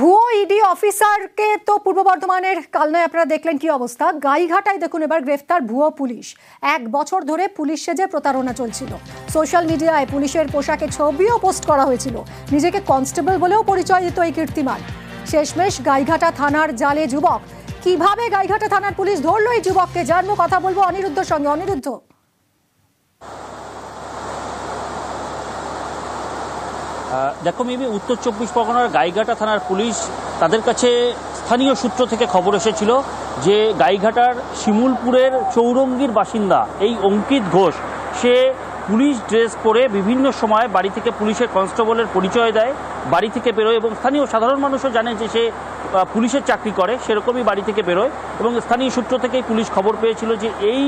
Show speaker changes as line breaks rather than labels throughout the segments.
ভুয়ো ইডি অফিসারকে তো পূর্ব বর্ধমানের কালনায় আপনারা দেখলেন কি অবস্থা। গাইঘাটায় দেখুন এবার গ্রেফতার ভুয়ো পুলিশ। 1 বছর ধরে পুলিশ সেজে প্রতারণা চলছিল। সোশ্যাল মিডিয়ায় পুলিশের পোশাকে ছবিও পোস্ট করা হয়েছিল। নিজেকে কনস্টেবল বলেও পরিচয় দিত এই কীর্তিমান। শেষমেশ গাইঘাটা থানার জালে যুবক। কিভাবে গাইঘাটা থানার পুলিশ ধরলো এই যুবককে জানবো, কথা বলবো অনিরুদ্ধর সঙ্গে। অনিরুদ্ধ,
দেখো মিমি, উত্তর 24 পরগনার গাইঘাটা থানার পুলিশ, তাদের কাছে স্থানীয় সূত্র থেকে খবর এসেছিল যে গাইঘাটার শিমুলপুরের চৌরঙ্গীর বাসিন্দা এই অঙ্কিত ঘোষ, সে পুলিশ ড্রেস পরে বিভিন্ন সময় বাড়ি থেকে পুলিশের কনস্টেবলের পরিচয় দেয়, বাড়ি থেকে বেরোয় এবং স্থানীয় সাধারণ মানুষও জানে যে সে পুলিশের চাকরি করে, সেরকমই বাড়ি থেকে বেরোয়। এবং স্থানীয় সূত্র থেকেই পুলিশ খবর পেয়েছিল যে এই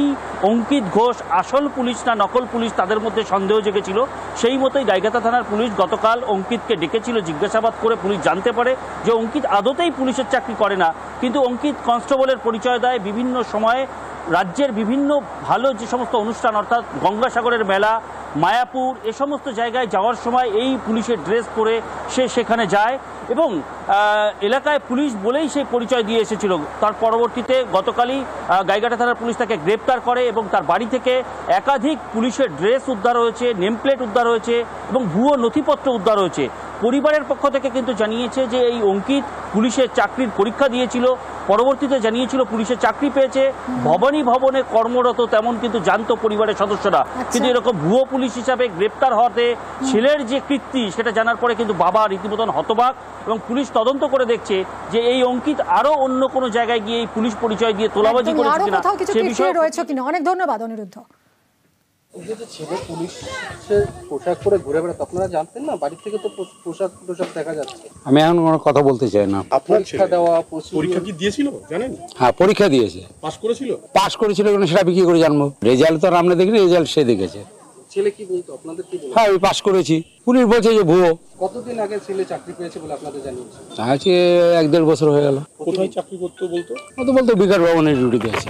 অঙ্কিত ঘোষ আসল পুলিশ না নকল পুলিশ, তাদের মধ্যে সন্দেহ জেগেছিল। সেই মতোই গাইঘাটা থানার পুলিশ গতকাল অঙ্কিতকে ডেকেছিল। জিজ্ঞাসাবাদ করে পুলিশ জানতে পারে যে অঙ্কিত আদতেই পুলিশের চাকরি করে না, কিন্তু অঙ্কিত কনস্টেবলের পরিচয় দেয়। বিভিন্ন সময়ে রাজ্যের বিভিন্ন ভালো যে সমস্ত অনুষ্ঠান, অর্থাৎ গঙ্গাসাগরের মেলা, মায়াপুর, এ সমস্ত জায়গায় যাওয়ার সময় এই পুলিশের ড্রেস পরে সে সেখানে যায় এবং এলাকায় পুলিশ বলেই সে পরিচয় দিয়ে এসেছিল। তার পরবর্তীতে গতকালই গাইঘাটা থানার পুলিশ তাকে গ্রেপ্তার করে এবং তার বাড়ি থেকে একাধিক পুলিশের ড্রেস উদ্ধার হয়েছে, নেমপ্লেট উদ্ধার হয়েছে এবং ভুয়ো নথিপত্র উদ্ধার হয়েছে। পরিবারের পক্ষ থেকে কিন্তু জানিয়েছে যে এই অঙ্কিত পুলিশের চাকরির পরীক্ষা দিয়েছিল, পরবর্তীতে জানিয়েছিল পুলিশের চাকরি পেয়েছে, ভবানী ভবনে কর্মরত, তেমন কিন্তু জানতো পরিবারের সদস্যরা। কিন্তু এরকম ভুয়ো পুলিশ হিসাবে গ্রেপ্তার হতে ছেলের যে কীর্তি সেটা জানার পরে কিন্তু বাবা রীতিমতন হতবাক এবং পুলিশ তদন্ত করে দেখছে যে এই অঙ্কিত আরো অন্য কোনো জায়গায় গিয়ে এই পুলিশ পরিচয় দিয়ে তোলাবাজি করেছে কিনা, সে বিষয়ে
রয়েছে কিনা। অনেক ধন্যবাদ অনিরুদ্ধ।
ছেলে পুলিশের পোশাক পরে ঘুরে বেড়াতো, আপনারা জানতেন না? বাড়ি থেকে তো পোশাক দেখা যাচ্ছে।
আমি এখন কোনো কথা বলতে চাই না।
আপনার দেওয়া
পরীক্ষা কি দিয়েছিল জানেন?
হ্যাঁ, পরীক্ষা দিয়েছে,
পাস করেছিল।
পাস করেছিল কেন সেটা আমি কি করে জানবো? রেজাল্ট তো আর আমরা দেখিনি, রেজাল্ট সে দেখেছে।
ছেলে কি বলতো, আপনাদের কি বলতো?
হ্যাঁ, আমি পাস করেছি। পুলিশ বলছে যে ভুয়ো।
কতদিন আগে ছেলে চাকরি পেয়েছে বলে আপনাদের জানিয়েছে?
আজকে 1-1.5 বছর হয়ে গেল।
কোথায় চাকরি করতে বলতো?
ও তো বলতো বিকাশ ভবনের ডিউটিতে আছে।